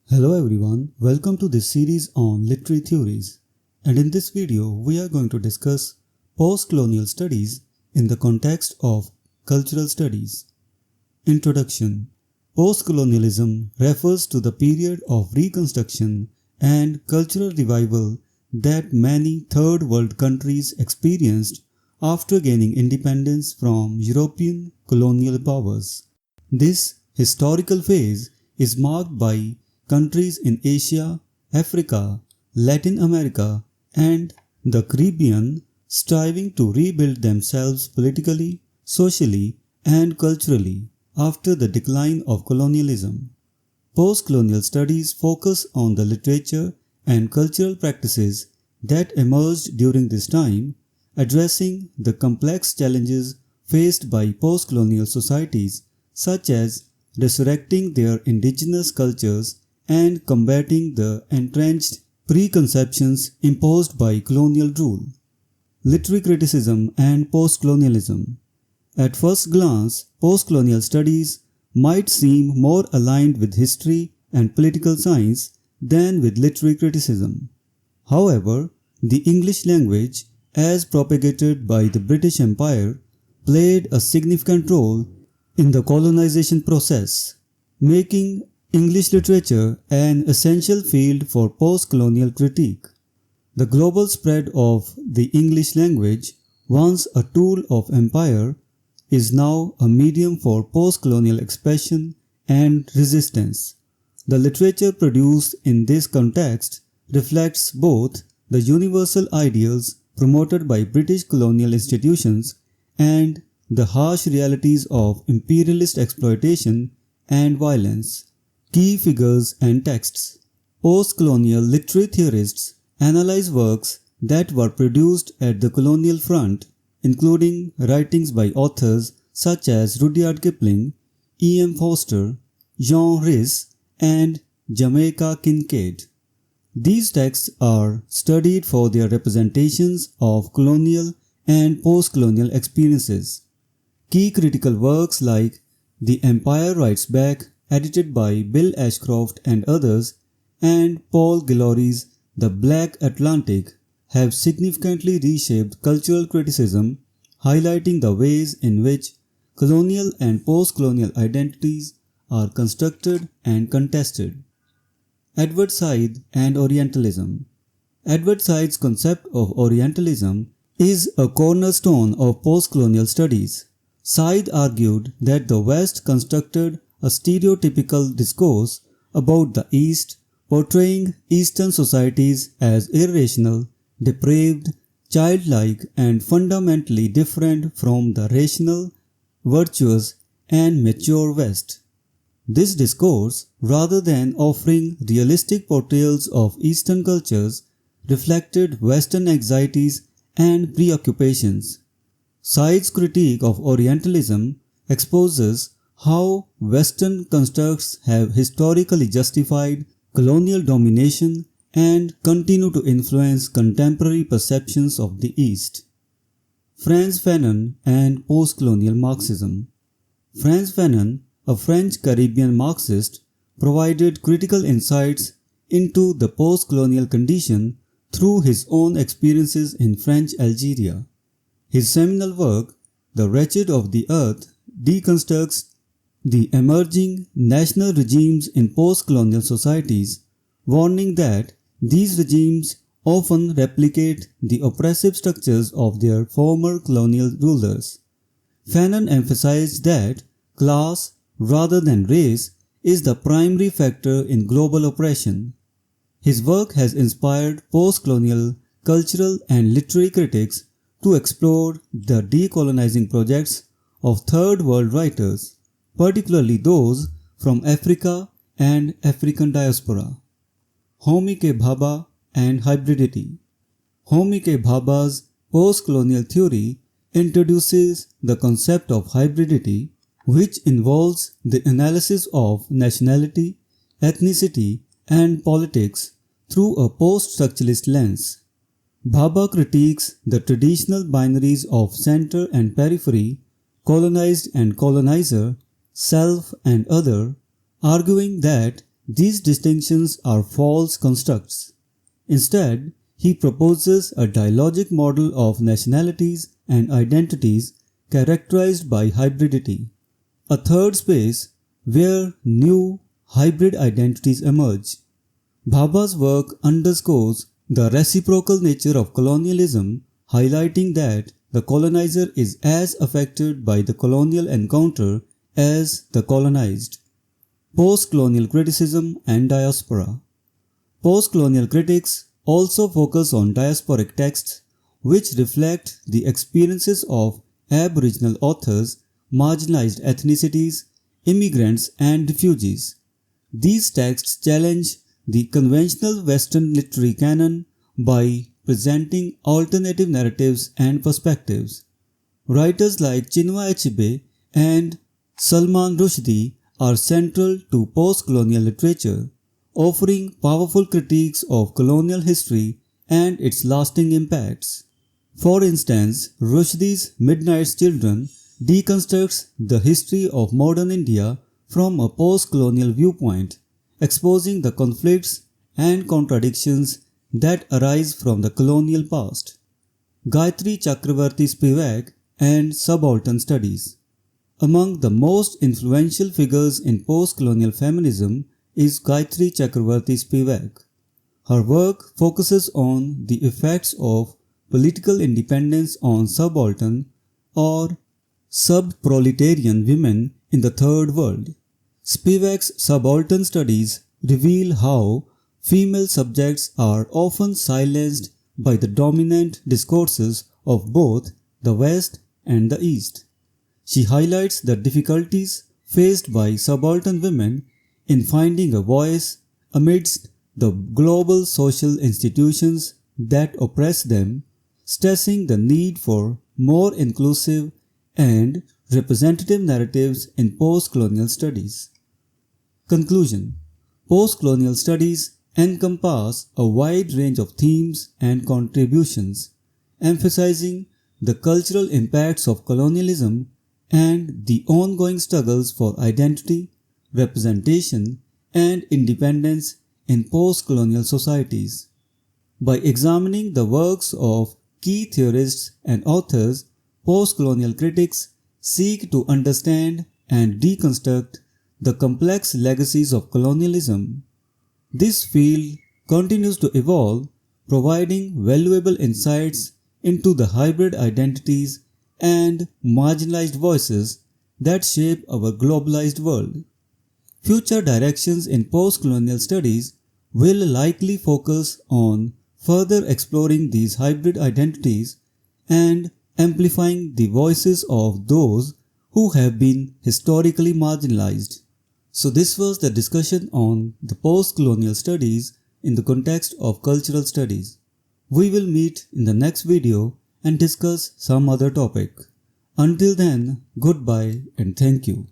Hello everyone, welcome to this series on literary theories, and in this video we are going to discuss post-colonial studies in the context of cultural studies. Introduction. Post-colonialism refers to the period of reconstruction and cultural revival that many third world countries experienced after gaining independence from European colonial powers. This historical phase is marked by countries in Asia, Africa, Latin America, and the Caribbean striving to rebuild themselves politically, socially, and culturally after the decline of colonialism. Post-colonial studies focus on the literature and cultural practices that emerged during this time, addressing the complex challenges faced by post-colonial societies such as resurrecting their indigenous cultures and combating the entrenched preconceptions imposed by colonial rule. Literary criticism and post-colonialism. At first glance, post-colonial studies might seem more aligned with history and political science than with literary criticism. However, the English language, as propagated by the British Empire, played a significant role in the colonization process, making English literature an essential field for post-colonial critique. The global spread of the English language, once a tool of empire, is now a medium for post-colonial expression and resistance. The literature produced in this context reflects both the universal ideals promoted by British colonial institutions and the harsh realities of imperialist exploitation and violence. Key figures and texts. Post-colonial literary theorists analyze works that were produced at the colonial front, including writings by authors such as Rudyard Kipling, E. M. Forster, Jean Rhys, and Jamaica Kincaid. These texts are studied for their representations of colonial and post-colonial experiences. Key critical works like The Empire Writes Back, edited by Bill Ashcroft and others, and Paul Guillory's The Black Atlantic have significantly reshaped cultural criticism, highlighting the ways in which colonial and post-colonial identities are constructed and contested. Edward Said and Orientalism. Edward Said's concept of Orientalism is a cornerstone of post-colonial studies. Said argued that the West constructed a stereotypical discourse about the East, portraying Eastern societies as irrational, depraved, childlike, and fundamentally different from the rational, virtuous, and mature West. This discourse, rather than offering realistic portrayals of Eastern cultures, reflected Western anxieties and preoccupations. Said's critique of Orientalism exposes how Western constructs have historically justified colonial domination and continue to influence contemporary perceptions of the East. Frantz Fanon and post-colonial Marxism. Frantz Fanon, a French Caribbean Marxist, provided critical insights into the post-colonial condition through his own experiences in French Algeria. His seminal work, The Wretched of the Earth, deconstructs the emerging national regimes in post-colonial societies, warning that these regimes often replicate the oppressive structures of their former colonial rulers. Fanon emphasized that class, rather than race, is the primary factor in global oppression. His work has inspired post-colonial cultural and literary critics to explore the decolonizing projects of third world writers, particularly those from Africa and African diaspora. Homi K. Bhabha and Hybridity. Homi K. Bhabha's post-colonial theory introduces the concept of hybridity, which involves the analysis of nationality, ethnicity, and politics through a post-structuralist lens. Bhabha critiques the traditional binaries of center and periphery, colonized and colonizer, self and other, arguing that these distinctions are false constructs. Instead, he proposes a dialogic model of nationalities and identities characterized by hybridity, a third space where new hybrid identities emerge. Bhabha's work underscores the reciprocal nature of colonialism, highlighting that the colonizer is as affected by the colonial encounter as the colonized. Postcolonial criticism and diaspora. Postcolonial critics also focus on diasporic texts which reflect the experiences of Aboriginal authors, marginalized ethnicities, immigrants, and refugees. These texts challenge the conventional Western literary canon by presenting alternative narratives and perspectives. Writers like Chinua Achebe and Salman Rushdie are central to postcolonial literature, offering powerful critiques of colonial history and its lasting impacts. For instance, Rushdie's Midnight's Children deconstructs the history of modern India from a post-colonial viewpoint, exposing the conflicts and contradictions that arise from the colonial past. Gayatri Chakravarti Spivak and Subaltern Studies. Among the most influential figures in post-colonial feminism is Gayatri Chakravarti Spivak. Her work focuses on the effects of political independence on subaltern or sub-proletarian women in the Third World. Spivak's subaltern studies reveal how female subjects are often silenced by the dominant discourses of both the West and the East. She highlights the difficulties faced by subaltern women in finding a voice amidst the global social institutions that oppress them, stressing the need for more inclusive and representative narratives in post-colonial studies. Conclusion. Post-colonial studies encompass a wide range of themes and contributions, emphasizing the cultural impacts of colonialism and the ongoing struggles for identity, representation, and independence in post-colonial societies. By examining the works of key theorists and authors, post-colonial critics seek to understand and deconstruct the complex legacies of colonialism. This field continues to evolve, providing valuable insights into the hybrid identities and marginalized voices that shape our globalized world. Future directions in post-colonial studies will likely focus on further exploring these hybrid identities and amplifying the voices of those who have been historically marginalized. So this was the discussion on the post-colonial studies in the context of cultural studies. We will meet in the next video and discuss some other topic. Until then, goodbye and thank you.